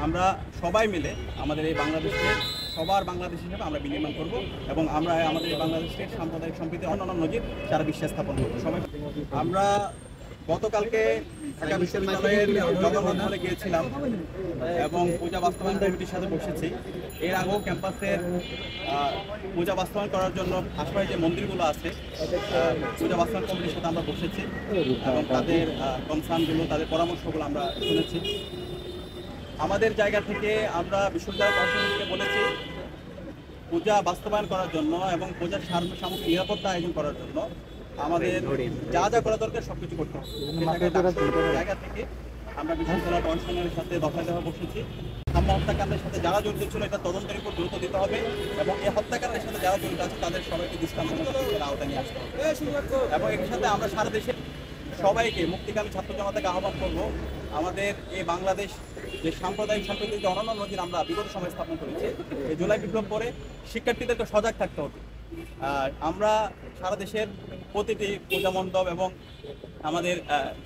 আমরা সবাই মিলে আমাদের এই বাংলাদেশকে সবার বাংলাদেশ হিসেবে আমরা বিনির্মাণ করব এবং আমরা আমাদের এই বাংলাদেশকে সাম্প্রদায়িক সম্প্রীতি অন্যান্য নজির সারা বিশ্বে স্থাপন করব। সবাই আমরা গতকালকে ঢাকা বিশ্ববিদ্যালয়ের জগন্নাথ হলে গিয়েছিলাম এবং পূজা বাস্তবায়ন কমিটির সাথে বসেছি। এর আগেও ক্যাম্পাসের পূজা বাস্তবায়ন করার জন্য আশপাশে যে মন্দিরগুলো আছে পূজা বাস্তবায়ন কমিটির সাথে আমরা বসেছি এবং তাদের কনসার্নগুলো তাদের পরামর্শগুলো আমরা শুনেছি। আমাদের জায়গা থেকে আমরা বিশ্ববিদ্যালয় প্রশাসনকে বলেছি পূজা বাস্তবায়ন করার জন্য এবং পূজার সামগ্রিক নিরাপত্তা আয়োজন করার জন্য আমাদের যা যা করা দরকার সবকিছু করতে হবে। জায়গা থেকে আমরা বিশ্ববিদ্যালয় প্রশাসনের সাথে দফায় দফা বসেছি। আম্মা হত্যাকাণ্ডের সাথে যারা জড়িত ছিল এটা তদন্তের উপর গুরুত্ব দিতে হবে এবং এই হত্যাকাণ্ডের সাথে যারা জড়িত আছে তাদের সবাইকে দৃষ্টান্তমূলক আওতায় নিয়ে আসতে হবে এবং এর সাথে আমরা সারা দেশে সবাইকে মুক্তিকামী ছাত্র জনতাকে আহ্বান করবো আমাদের এই বাংলাদেশ যে সাম্প্রদায়িক সম্প্রীতির যে অনন্য নজির আমরা বিগত সময় স্থাপন করেছি, এই জুলাই বিপ্লব পরে শিক্ষার্থীদেরকে সজাগ থাকতে হবে। আমরা সারা দেশের প্রতিটি পূজা মণ্ডপ এবং আমাদের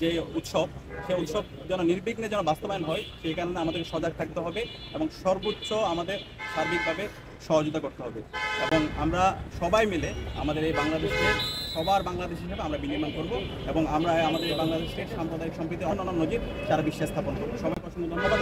যে উৎসব সেই উৎসব যেন নির্বিঘ্নে যেন বাস্তবায়ন হয় সেই কারণে আমাদেরকে সজাগ থাকতে হবে এবং সর্বোচ্চ আমাদের সার্বিকভাবে সহযোগিতা করতে হবে এবং আমরা সবাই মিলে আমাদের এই বাংলাদেশকে সবার বাংলাদেশ হিসেবে আমরা বিনির্মাণ করব এবং আমরা আমাদের এই বাংলাদেশকে সাম্প্রদায়িক সম্প্রীতি অন্যান্য নজির সারা বিশ্বে স্থাপন করবো। সবাইকে অসংখ্য ধন্যবাদ।